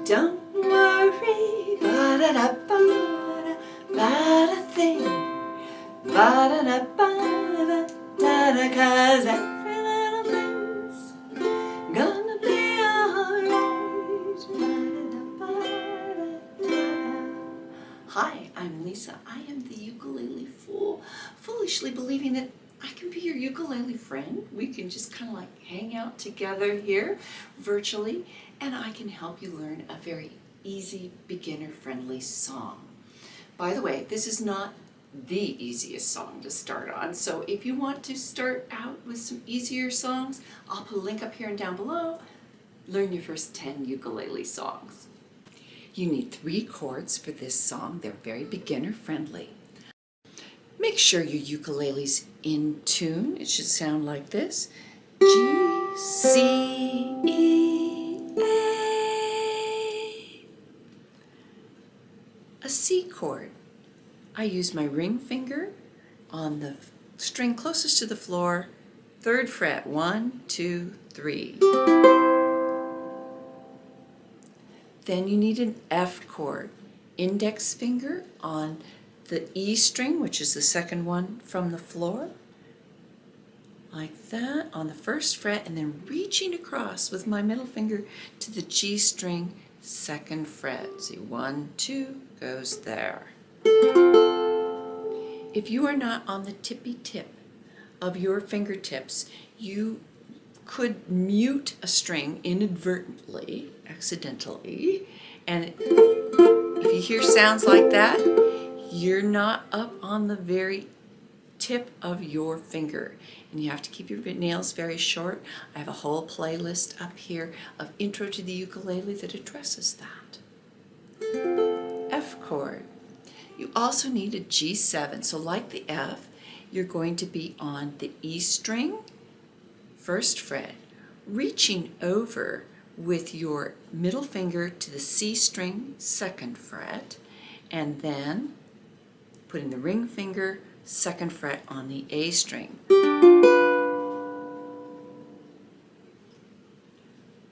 Don't worry, ba-da-da-ba-da, about a thing, ba-da-da-ba-da-da-da, 'cause every little thing's gonna be alright. Ba-da-da-ba-da-da. Hi, I'm Lisa. I am the ukulele fool, foolishly believing that I can be your ukulele friend. We can just kind of like hang out together here virtually, and I can help you learn a very easy, beginner-friendly song. By the way, this is not the easiest song to start on, so if you want to start out with some easier songs, I'll put a link up here and down below. Learn your first 10 ukulele songs. You need 3 chords for this song. They're very beginner-friendly. Make sure your ukulele's in tune. It should sound like this. G, C, E, A. A C chord. I use my ring finger on the string closest to the floor, 3rd fret, 1, 2, 3. Then you need an F chord. Index finger on the E string, which is the 2nd one from the floor, like that, on the 1st fret, and then reaching across with my middle finger to the G string, 2nd fret. See, 1, 2, goes there. If you are not on the tippy tip of your fingertips, you could mute a string inadvertently, accidentally, and if you hear sounds like that, you're not up on the very tip of your finger, and you have to keep your nails very short. I have a whole playlist up here of Intro to the Ukulele that addresses that. F chord. You also need a G7, so like the F, you're going to be on the E string, 1st fret, reaching over with your middle finger to the C string, 2nd fret, and then putting the ring finger, 2nd fret on the A string.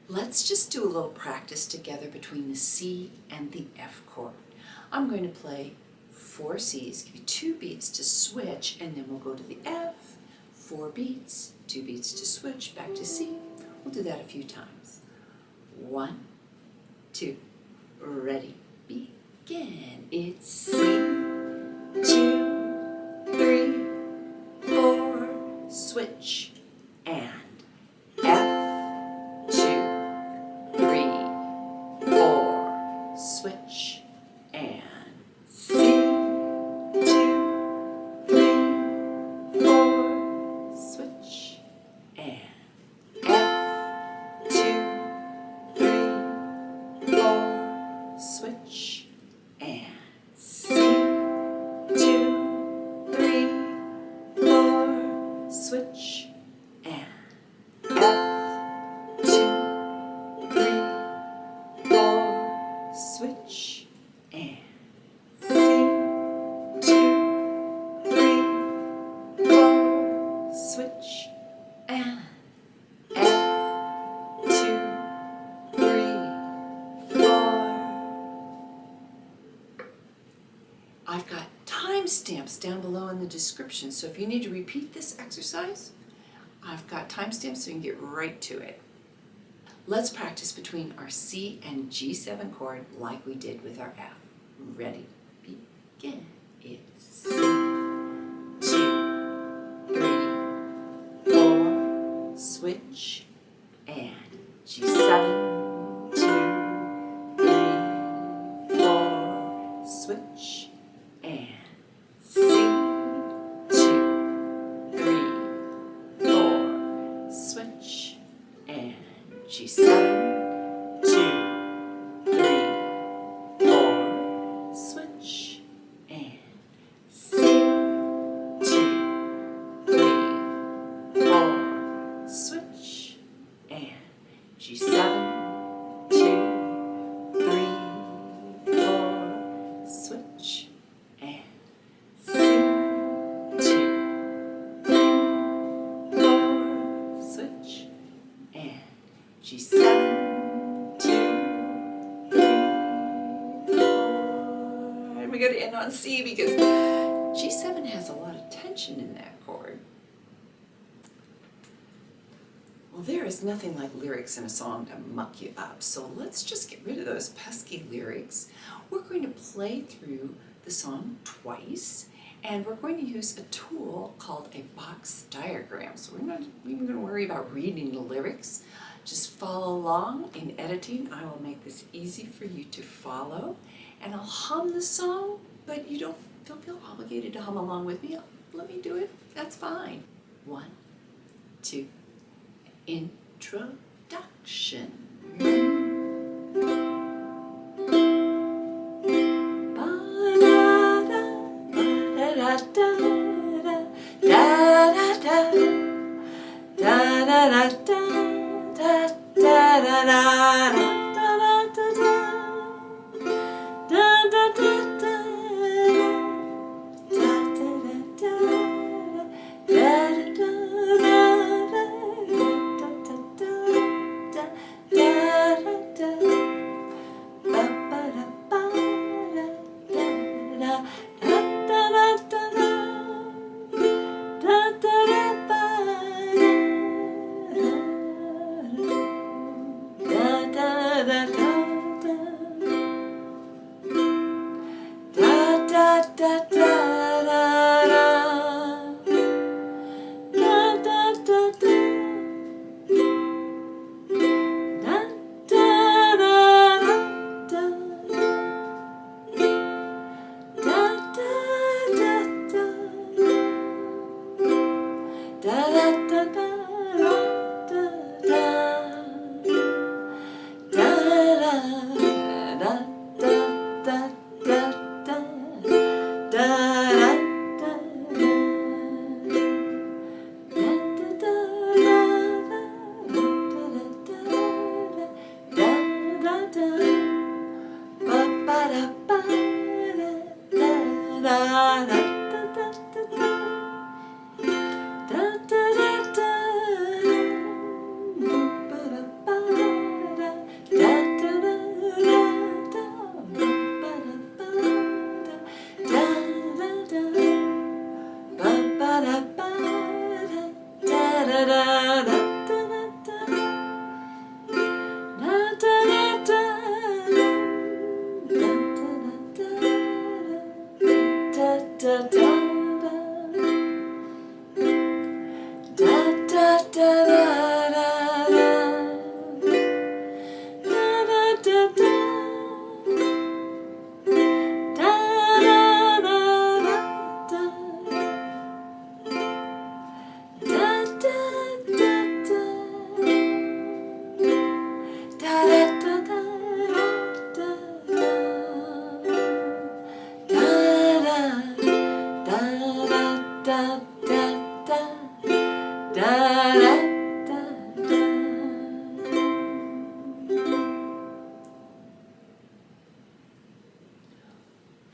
Let's just do a little practice together between the C and the F chord. I'm going to play 4 C's, give you 2 beats to switch, and then we'll go to the F, 4 beats, 2 beats to switch, back to C. We'll do that a few times. 1, 2, ready, begin. It's C, 2, 3, 4, switch, and F, 2, 3, 4, switch, and C, 2, 3, 4, switch, and F, 2, 3, 4, switch, and C, 2, 3, 4, switch, and F, 2, 3, 4, switch, and C, 2, 3, 4, switch, and F, 2, 3, 4. I've got timestamps down below in the description, so if you need to repeat this exercise, I've got timestamps so you can get right to it. Let's practice between our C and G7 chord like we did with our F. Ready, begin. It's C, 2, 3, 4, switch, and G7, 2, 3, 4, switch, and C, 2, 3, 4, switch, and G7, 2, 3, 4, switch, and C, 2, 3, 4, switch, and G7, 2, 3, 4, switch, and C, 2, 3, 4, switch, and G7, got to end on C because G7 has a lot of tension in that chord. Well, there is nothing like lyrics in a song to muck you up, so let's just get rid of those pesky lyrics. We're going to play through the song twice, and we're going to use a tool called a box diagram. So we're not even going to worry about reading the lyrics. Just follow along. In editing, I will make this easy for you to follow, and I'll hum the song, but you don't feel obligated to hum along with me. Let me do it. That's fine. 1, 2, introduction.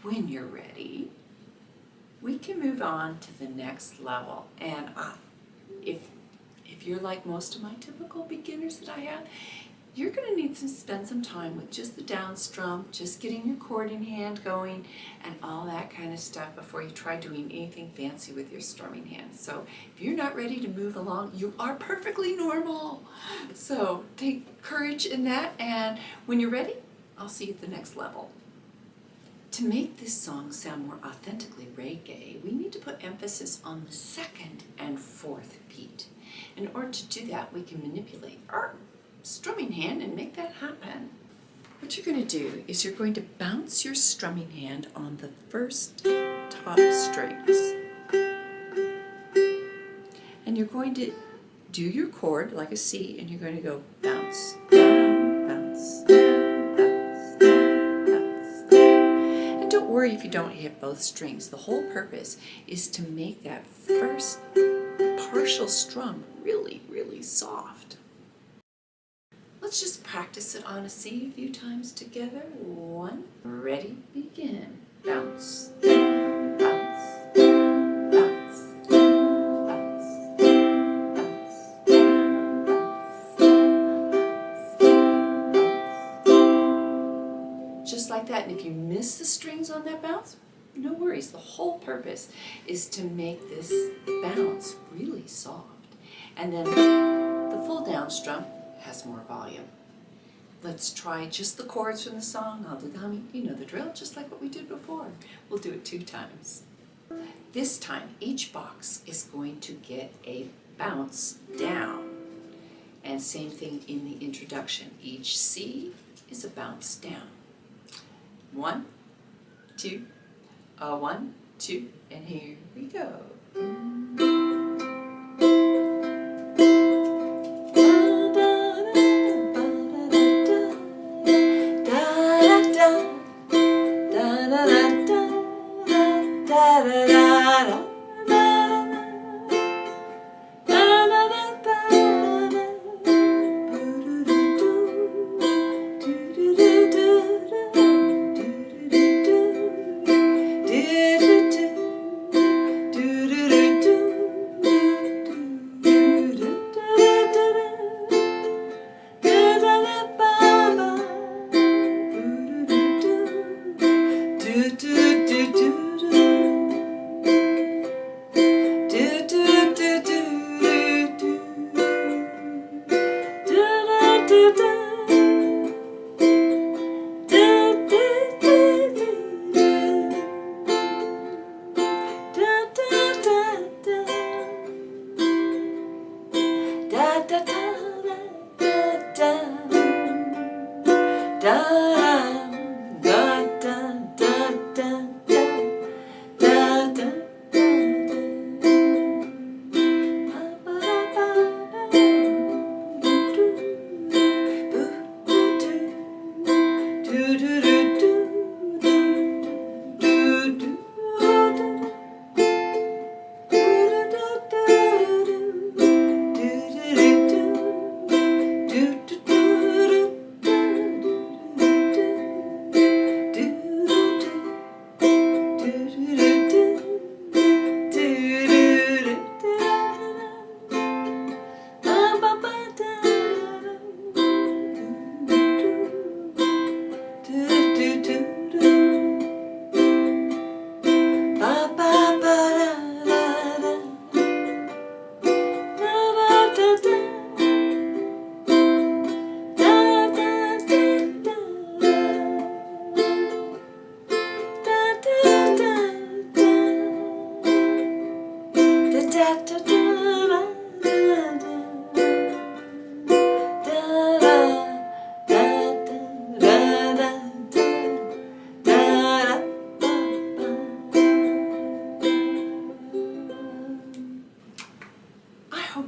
When you're ready, we can move on to the next level. And if you're like most of my typical beginners that I have, you're going to need to spend some time with just the down strum, just getting your chord in hand going, and all that kind of stuff before you try doing anything fancy with your strumming hands. So if you're not ready to move along, you are perfectly normal. So take courage in that, and when you're ready, I'll see you at the next level. To make this song sound more authentically reggae, we need to put emphasis on the second and fourth beat. In order to do that, we can manipulate our strumming hand and make that happen. What you're going to do is you're going to bounce your strumming hand on the first top strings. And you're going to do your chord like a C, and you're going to go bounce, down, bounce, down, bounce, down, bounce, down. And don't worry if you don't hit both strings. The whole purpose is to make that first partial strum really, really soft. Let's just practice it on a C a few times together. 1, ready, begin. Bounce, down, bounce, down, bounce, down, bounce, down, bounce, down, bounce, down, bounce, down, bounce. just like that. And if you miss the strings on that bounce, no worries. The whole purpose is to make this bounce really soft. And then the full down strum has more volume. Let's try just the chords from the song. I'll do the humming. You know the drill, just like what we did before. We'll do it 2 times. This time, each box is going to get a bounce down. And same thing in the introduction. Each C is a bounce down. 1, 2, 1, 2, and here we go.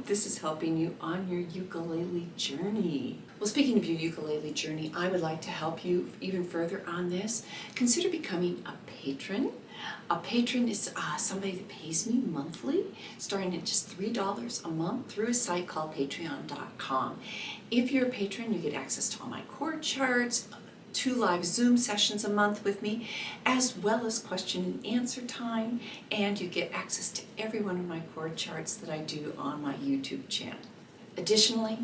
This is helping you on your ukulele journey. Well, speaking of your ukulele journey, I would like to help you even further on this. Consider becoming a patron. A patron is somebody that pays me monthly, starting at just $3 a month through a site called patreon.com. If you're a patron, you get access to all my chord charts, 2 live Zoom sessions a month with me, as well as question and answer time, and you get access to every one of my chord charts that I do on my YouTube channel. Additionally,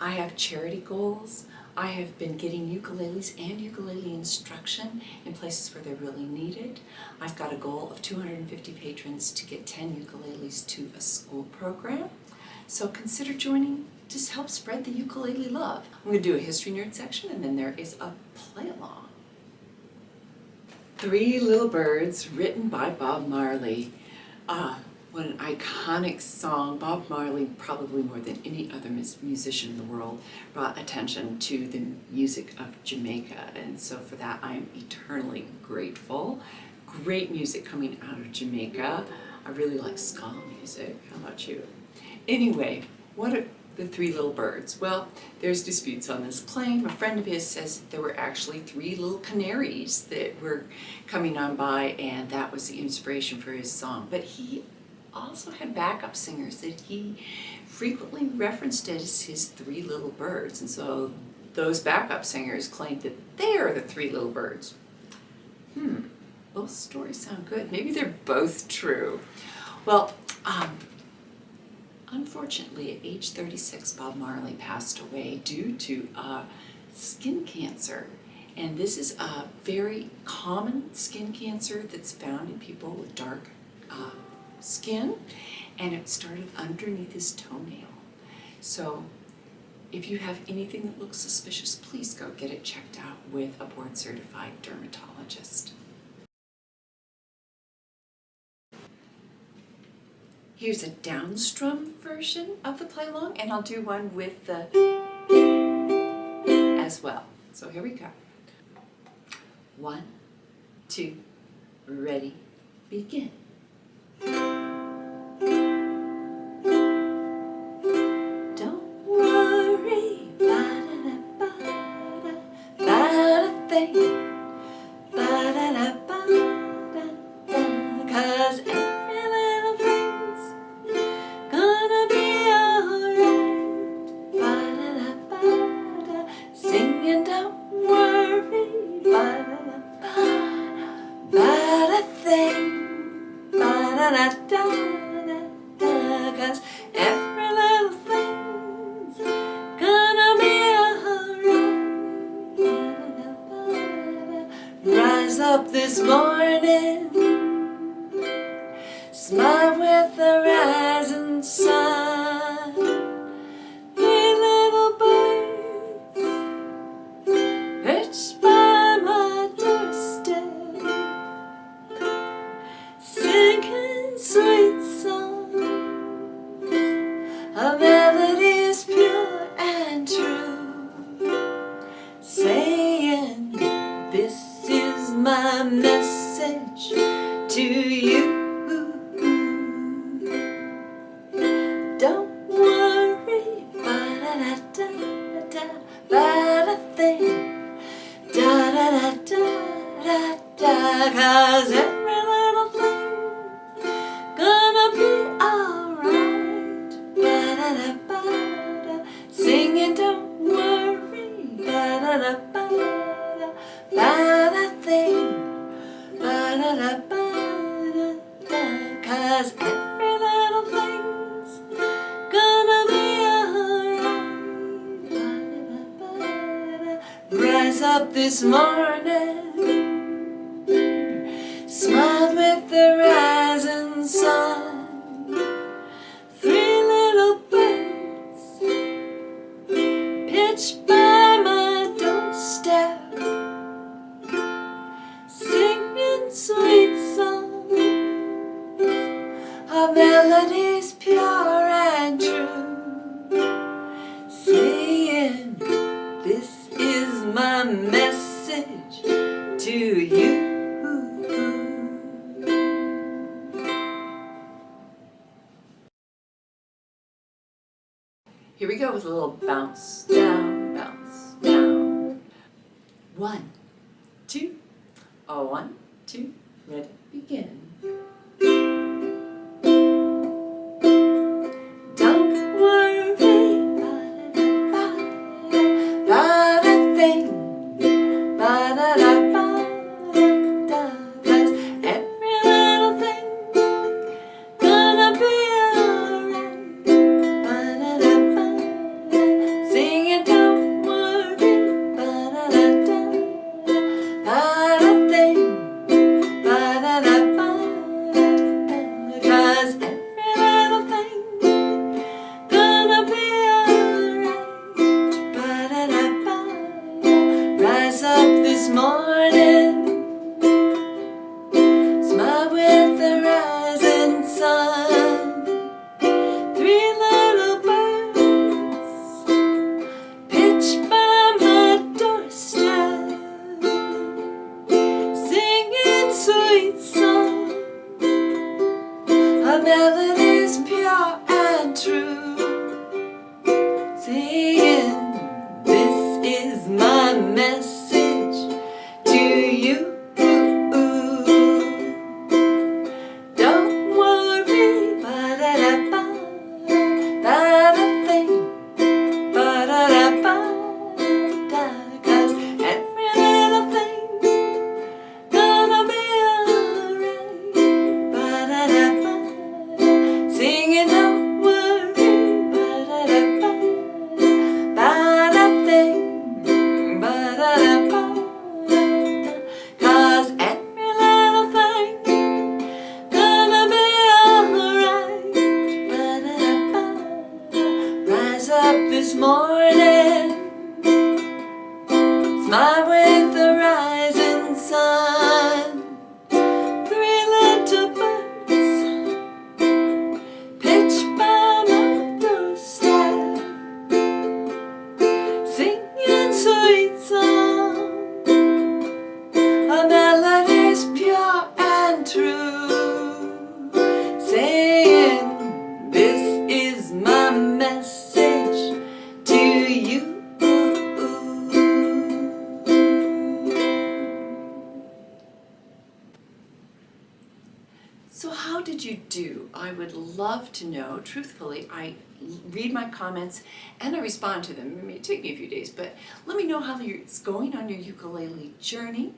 I have charity goals. I have been getting ukuleles and ukulele instruction in places where they're really needed. I've got a goal of 250 patrons to get 10 ukuleles to a school program. So consider joining. Just help spread the ukulele love. I'm going to do a history nerd section, and then there is a play along. 3 Little Birds, written by Bob Marley. What an iconic song. Bob Marley, probably more than any other musician in the world, brought attention to the music of Jamaica, and so for that I am eternally grateful. Great music coming out of Jamaica. I really like ska music. How about you? Anyway, what are the 3 Little Birds? Well, there's disputes on this claim. A friend of his says there were actually 3 little canaries that were coming on by, and that was the inspiration for his song. But he also had backup singers that he frequently referenced as his 3 little birds, and so those backup singers claimed that they are the 3 little birds. Both stories sound good. Maybe they're both true. Well, unfortunately, at age 36, Bob Marley passed away due to skin cancer. And this is a very common skin cancer that's found in people with dark skin, and it started underneath his toenail. So if you have anything that looks suspicious, please go get it checked out with a board-certified dermatologist. Here's a down strum version of the play along, and I'll do one with the as well. So here we go. 1, 2, ready, begin. Don't worry about a thing, 'cause every little thing's gonna be alright. Singing, don't worry about a thing, 'cause every little thing's gonna be alright. Rise up this morning, smile with the rising sun. 3 little birds perched by my doorstep, singing sweet songs of melodies pure and true, saying, this is my message to you. Don't worry about a thing, 'cause every little thing's gonna be alright. Singing, don't worry about a thing, 'cause every little thing's gonna be alright. Rise up this morning, smiled with the rising sun. 3 little birds pitched by my doorstep, singing sweet songs of melodies pure and true, saying, this is my message to you. Here we go with a little bounce down, bounce down. 1, 2, 1, 2, ready, begin. Don't worry about a thing, 'cause every little thing gonna be alright. Singing, don't worry about a thing, 'cause every little thing gonna be alright. Rise up this morning, smile with the rising sun. 3 little birds pitched by my doorstep, singing sweet songs of melodies pure and true, saying, this is my message to you. Don't worry about a thing, 'cause every little thing gonna be alright. Singing, don't worry about a thing, smile with the rising sun. Three little birds pitch by my doorstep, singing sweet song, a melody's pure and true, saying this is my message to you. So how did you do? I would love to know. Truthfully, I read my comments and I respond to them. It may take me a few days, but let me know how it's going on your ukulele journey.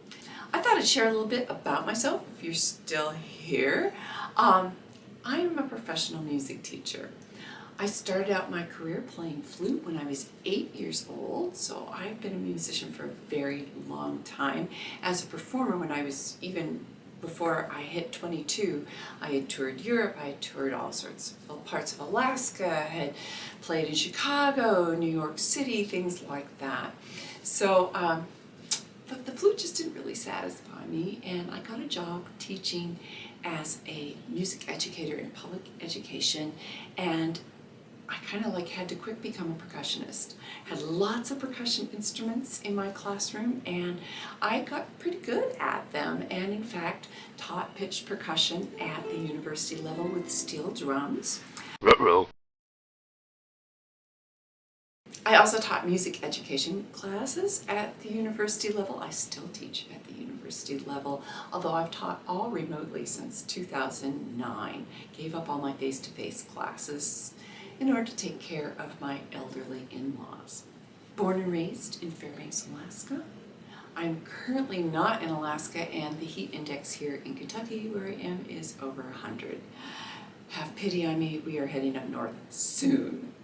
I thought I'd share a little bit about myself if you're still here. I am a professional music teacher. I started out my career playing flute when I was 8 years old, so I've been a musician for a very long time. As a performer, when I was before I hit 22, I had toured Europe, I had toured all sorts of parts of Alaska, I had played in Chicago, New York City, things like that. So, but the flute just didn't really satisfy me, and I got a job teaching as a music educator in public education, and I kind of had to quick become a percussionist. Had lots of percussion instruments in my classroom, and I got pretty good at them, and in fact taught pitched percussion at the university level with steel drums. Ruh-roh. I also taught music education classes at the university level. I still teach at the university level, although I've taught all remotely since 2009. Gave up all my face-to-face classes in order to take care of my elderly in-laws. Born and raised in Fairbanks, Alaska. I'm currently not in Alaska, and the heat index here in Kentucky, where I am, is over 100. Have pity on me, we are heading up north soon.